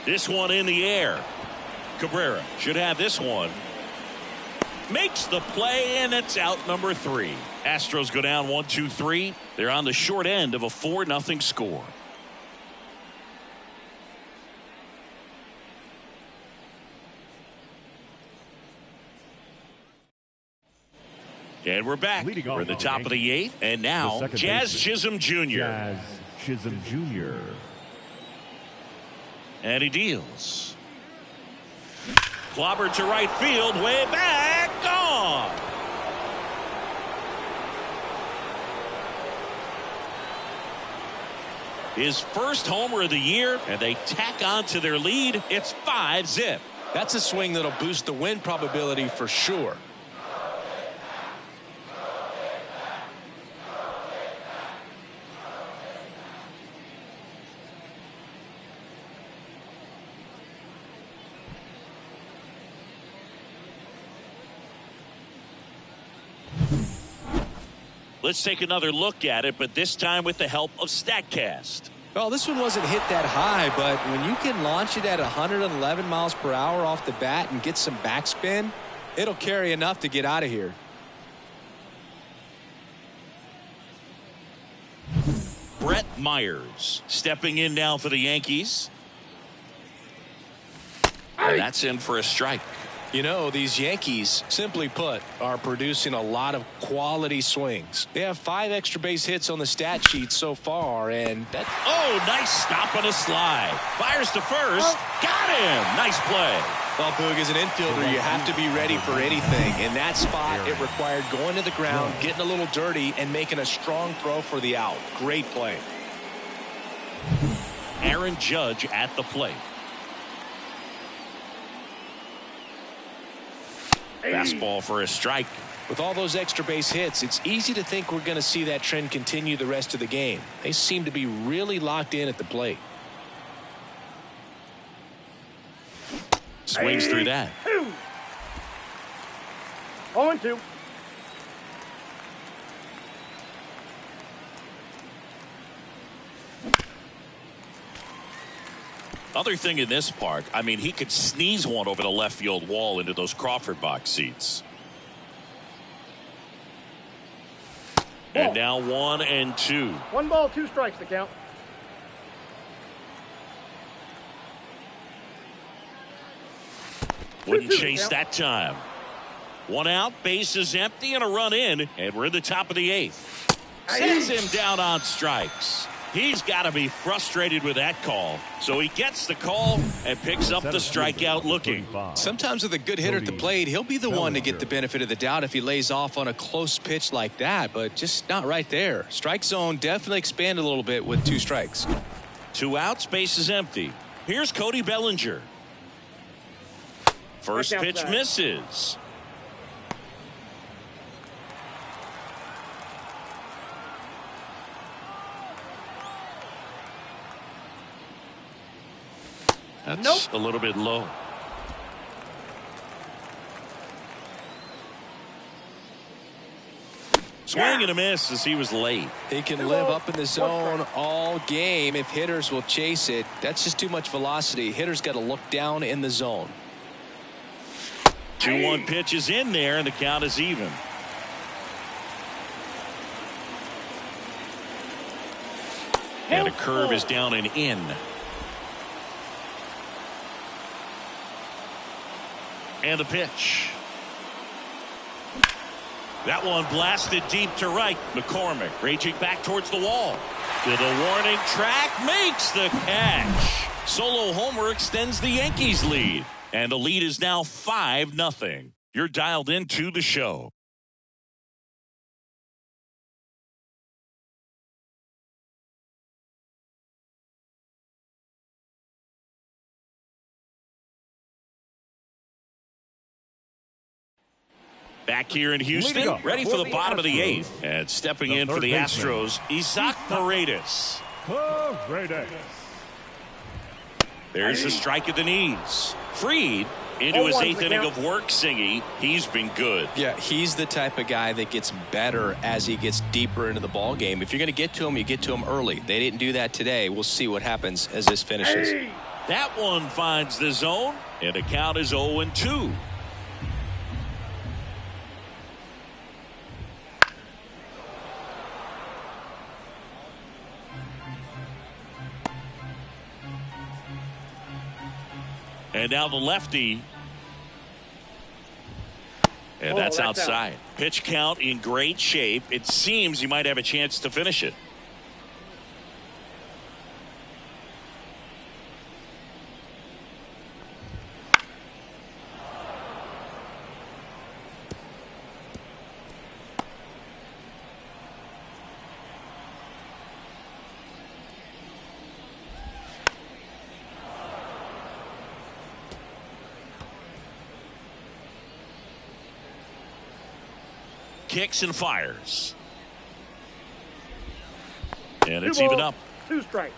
Speaker 1: This one in the air. Cabrera should have this one. Makes the play, and it's out number 3. Astros go down 1, 2, 3. They're on the short end of a 4-0 score. And we're back. We're at the top of the 8th. And now, Jazz Chisholm Jr.
Speaker 4: Jazz Chisholm Jr.
Speaker 1: And he deals. Clobbered to right field, way back, gone. His first homer of the year, and they tack on to their lead. It's 5-zip.
Speaker 2: That's a swing that'll boost the win probability for sure.
Speaker 1: Let's take another look at it, but this time with the help of StatCast.
Speaker 2: Well, this one wasn't hit that high, but when you can launch it at 111 miles per hour off the bat and get some backspin, it'll carry enough to get out of here.
Speaker 1: Brett Myers stepping in now for the Yankees. And that's in for a strike.
Speaker 2: You know, these Yankees, simply put, are producing a lot of quality swings. They have 5 extra base hits on the stat sheet so far, and that...
Speaker 1: Oh, nice stop on a slide. Fires to first. Got him. Nice play.
Speaker 2: Well, Boog, as an infielder, you have to be ready for anything. In that spot, it required going to the ground, getting a little dirty, and making a strong throw for the out. Great play.
Speaker 1: Aaron Judge at the plate. Fastball for a strike.
Speaker 2: With all those extra base hits, it's easy to think we're going to see that trend continue the rest of the game. They seem to be really locked in at the plate.
Speaker 1: Swings through that.
Speaker 3: 0-2.
Speaker 1: Other thing in this park, I mean, he could sneeze one over the left field wall into those Crawford box seats. And now 1-2.
Speaker 3: 1 ball, 2 strikes to count.
Speaker 1: Wouldn't chase that time. 1 out, base is empty, and a run in, and we're in the top of the 8th. Sends him down on strikes. He's got to be frustrated with that call. So he gets the call and picks up the strikeout looking.
Speaker 2: Sometimes with a good hitter at the plate, he'll be the one to get the benefit of the doubt if he lays off on a close pitch like that, but just not right there. Strike zone definitely expanded a little bit with 2 strikes.
Speaker 1: 2 outs, base is empty. Here's Cody Bellinger. First pitch misses. That's a little bit low. Swing and a miss as he was late.
Speaker 2: He can live up in the zone all game if hitters will chase it. That's just too much velocity. Hitters got to look down in the zone.
Speaker 1: 2-1 pitch is in there, and the count is even. And a curve is down and in. And the pitch. That one blasted deep to right. McCormick raging back towards the wall. To the warning track, makes the catch. Solo homer extends the Yankees lead. And the lead is now 5-0. You're dialed into the show. Back here in Houston, ready for the bottom of the 8th. And stepping in for the Astros, Isaac Paredes. There's a strike at the knees. Freed into his 8th inning of work, Singy. He's been good.
Speaker 2: Yeah, he's the type of guy that gets better as he gets deeper into the ball game. If you're going to get to him, you get to him early. They didn't do that today. We'll see what happens as this finishes.
Speaker 1: That one finds the zone, and the count is 0-2. And now the lefty. And that's outside. Pitch count in great shape. It seems he might have a chance to finish it. kicks and fires. And it's
Speaker 3: 2
Speaker 1: even
Speaker 3: balls,
Speaker 1: up.
Speaker 3: 2 strikes.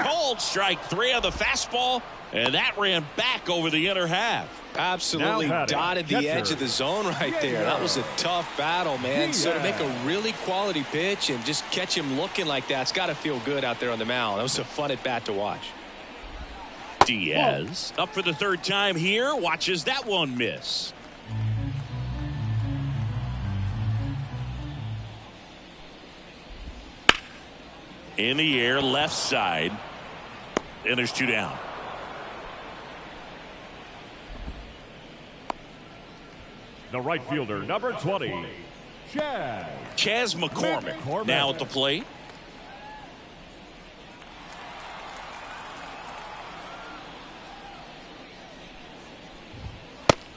Speaker 1: Cold strike 3 on the fastball, and that ran back over the inner half.
Speaker 2: Absolutely dotted the edge of the zone right there. That was a tough battle, man. So to make a really quality pitch and just catch him looking like that, it's got to feel good out there on the mound. That was a fun at bat to watch.
Speaker 1: Diaz up for the 3rd time here, watches that one miss. In the air, left side, and there's 2 down.
Speaker 4: The right fielder, number 20,
Speaker 1: Chas McCormick now at the plate.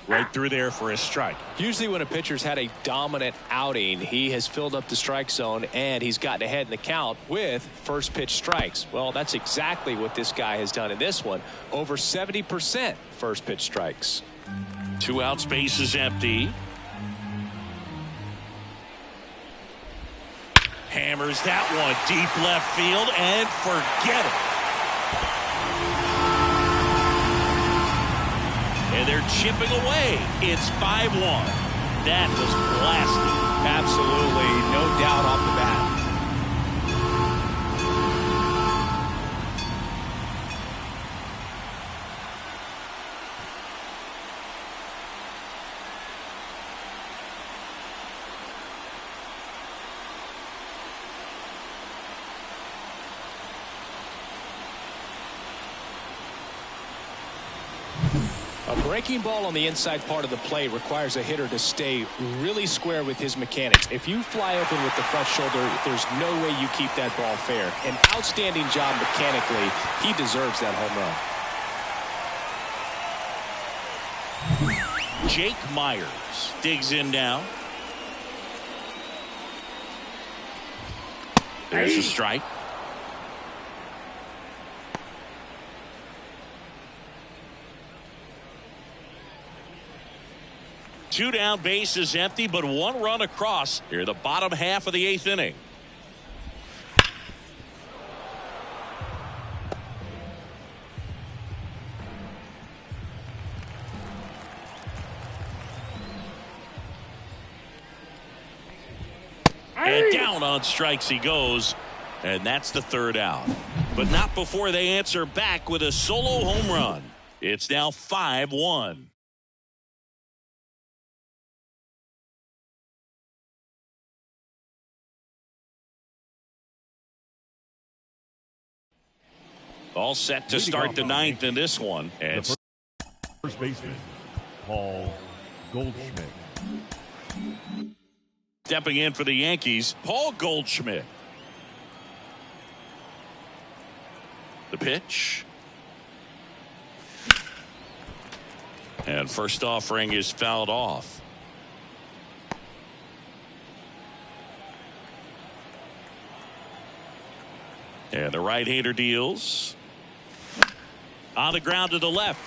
Speaker 1: Right through there for a strike.
Speaker 2: Usually when a pitcher's had a dominant outing, he has filled up the strike zone and he's gotten ahead in the count with first pitch strikes. Well, that's exactly what this guy has done in this one. Over 70% first pitch strikes.
Speaker 1: 2 outs, base is empty. Hammers that one deep left field and forget it. And they're chipping away. It's 5-1. That was blasted.
Speaker 2: Absolutely, no doubt off the bat. A breaking ball on the inside part of the plate requires a hitter to stay really square with his mechanics. If you fly open with the front shoulder, there's no way you keep that ball fair. An outstanding job mechanically. He deserves that home run.
Speaker 1: Jake Myers digs in now. There's a strike. Two down, base is empty, but 1 run across here, the bottom half of the 8th inning. And down on strikes he goes, and that's the 3rd out. But not before they answer back with a solo home run. It's now 5-1. All set to start the 9th in this one. And
Speaker 4: first baseman, Paul Goldschmidt.
Speaker 1: Stepping in for the Yankees, Paul Goldschmidt. The pitch. And first offering is fouled off. And the right-hander deals. On the ground to the left.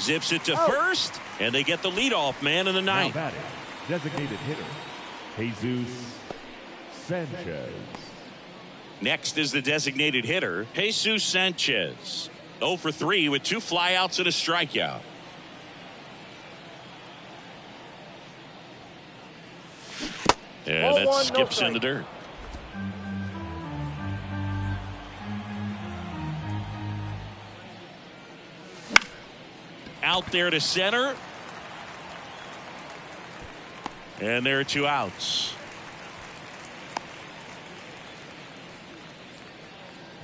Speaker 1: Zips it to first, and they get the leadoff man in the 9th.
Speaker 4: Batting, designated hitter, Jesus Sanchez.
Speaker 1: Next is the designated hitter, Jesus Sanchez. 0 for 3 with 2 flyouts and a strikeout. And that skips in the dirt. Out there to center. And there are 2 outs.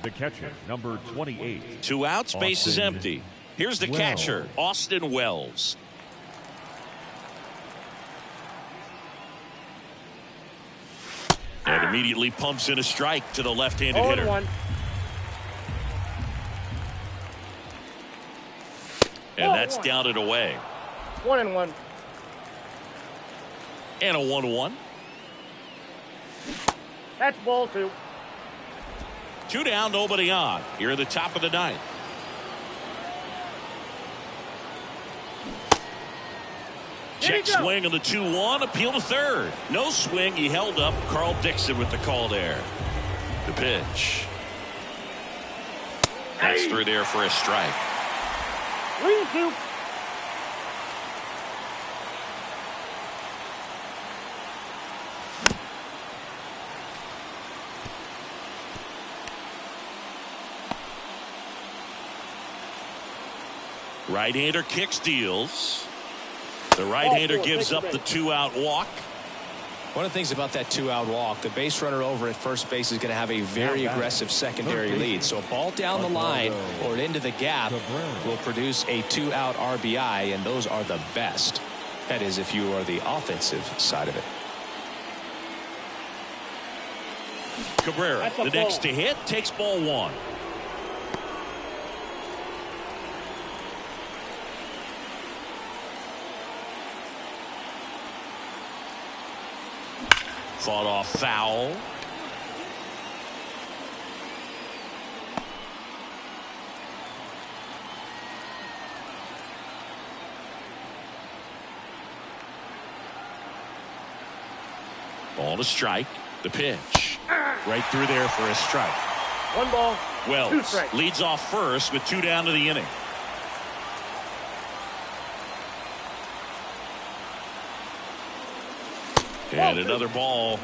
Speaker 4: The catcher, number 28.
Speaker 1: 2 outs, base is empty. Here's the catcher, Austin Wells. And immediately pumps in a strike to the left-handed hitter. And that's down and away.
Speaker 3: 1-1.
Speaker 1: And a 1-1.
Speaker 3: That's ball 2.
Speaker 1: 2 down, nobody on. Here at the top of the ninth. Check swing on the 2-1. Appeal to third. No swing. He held up. Carl Dixon with the call there. The pitch. That's through there for a strike.
Speaker 3: 3-2.
Speaker 1: Right-hander kicks, deals. The right-hander gives up the 2-out walk.
Speaker 2: One of the things about that 2-out walk, the base runner over at first base is going to have a very aggressive secondary lead. So a ball down the line or into the gap will produce a 2-out RBI, and those are the best. That is, if you are the offensive side of it.
Speaker 1: Cabrera, the next to hit, takes ball 1. Fought off foul. Ball to strike. The pitch. Right through there for a strike.
Speaker 3: 1 ball. 2
Speaker 1: Wells
Speaker 3: strikes.
Speaker 1: leads off first with 2 down to the inning. And another ball.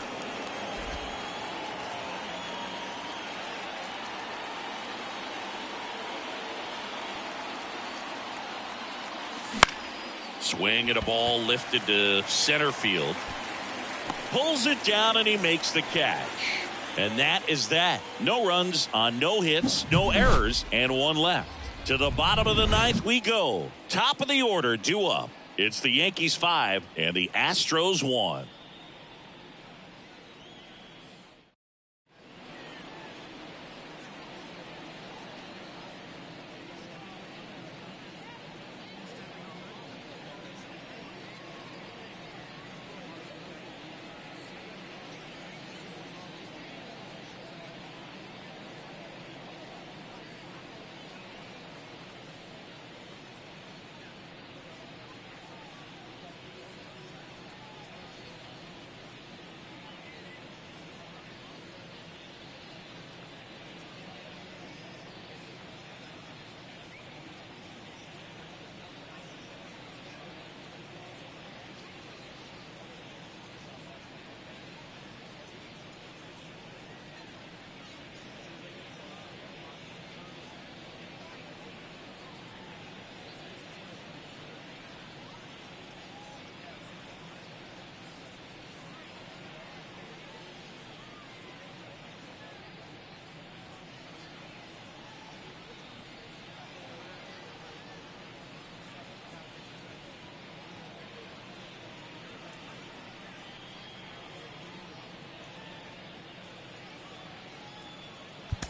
Speaker 1: Swing and a ball lifted to center field. Pulls it down and he makes the catch. And that is that. No runs on no hits, no errors, and 1 left. To the bottom of the ninth we go. Top of the order due up. It's the Yankees 5 and the Astros 1.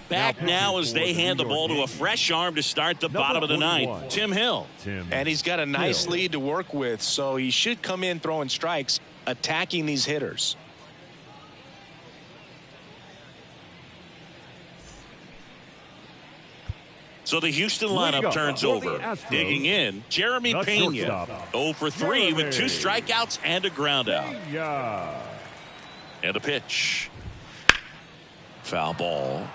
Speaker 1: Back now as they hand the ball to a fresh arm to start the bottom of the ninth. Tim Hill.
Speaker 2: And he's got a nice lead to work with, so he should come in throwing strikes, attacking these hitters.
Speaker 1: So the Houston lineup turns over. Digging in, Jeremy Pena. 0 for 3 with 2 strikeouts and a ground out. And a pitch. Foul ball.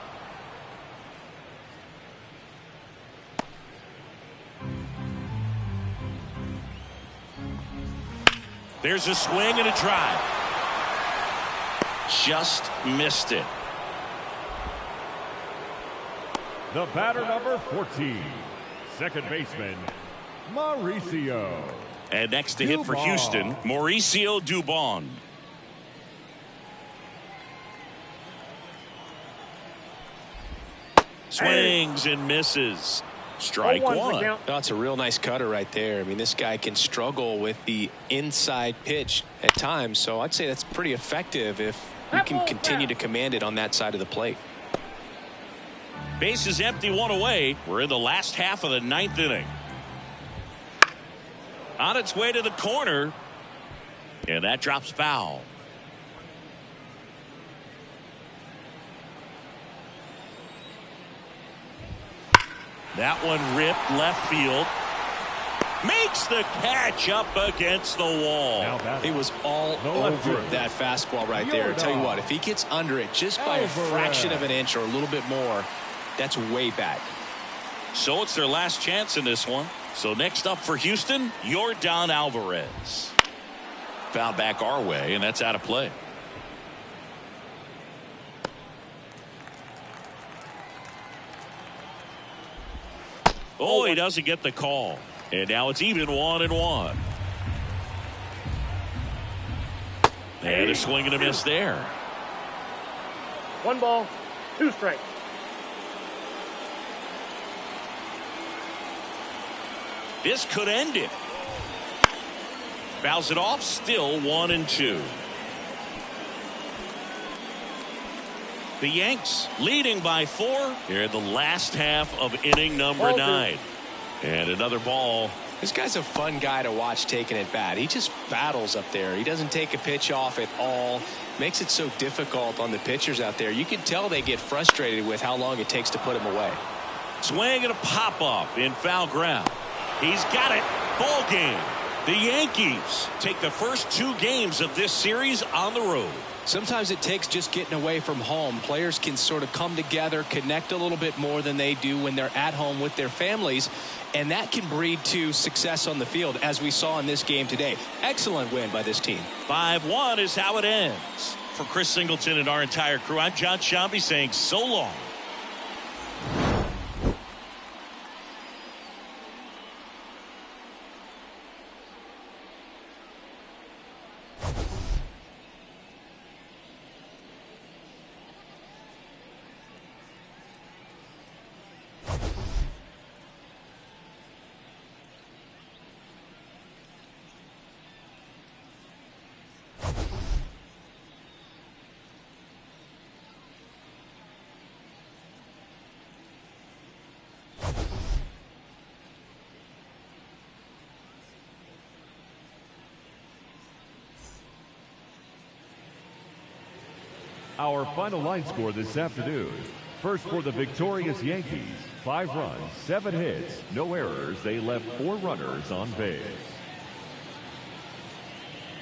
Speaker 1: There's a swing and a drive. Just missed it.
Speaker 4: The batter number 14, second baseman, Mauricio.
Speaker 1: And next to hit for Houston, Mauricio Dubon. Swings and misses. Strike 1.
Speaker 2: That's a real nice cutter right there. I mean, this guy can struggle with the inside pitch at times, so I'd say that's pretty effective if you can continue to command it on that side of the plate.
Speaker 1: Base is empty, 1 away. We're in the last half of the ninth inning. On its way to the corner. And that drops foul. That one ripped left field. Makes the catch up against the wall.
Speaker 2: He was all over that fastball right there. Tell you what, if he gets under it just by a fraction of an inch or a little bit more, that's way back.
Speaker 1: So it's their last chance in this one. So next up for Houston, Yordan Alvarez. Foul back our way, and that's out of play. Oh, he doesn't get the call. And now it's even 1-1. And a swing and a miss there.
Speaker 3: 1 ball, 2 strikes.
Speaker 1: This could end it. Fouls it off, still 1-2. The Yanks leading by 4 here in the last half of inning number 9. And another ball.
Speaker 2: This guy's a fun guy to watch taking it bat. He just battles up there. He doesn't take a pitch off at all. Makes it so difficult on the pitchers out there. You can tell they get frustrated with how long it takes to put him away.
Speaker 1: Swing and a pop-up in foul ground. He's got it. Ball game. The Yankees take the first 2 games of this series on the road.
Speaker 2: Sometimes it takes just getting away from home. Players can sort of come together, connect a little bit more than they do when they're at home with their families, and that can breed to success on the field, as we saw in this game today. Excellent win by this team.
Speaker 1: 5-1 is how it ends. For Chris Singleton and our entire crew, I'm John Shambi saying so long.
Speaker 4: Our final line score this afternoon. First for the victorious Yankees, 5 runs, 7 hits, no errors. They left 4 runners on base.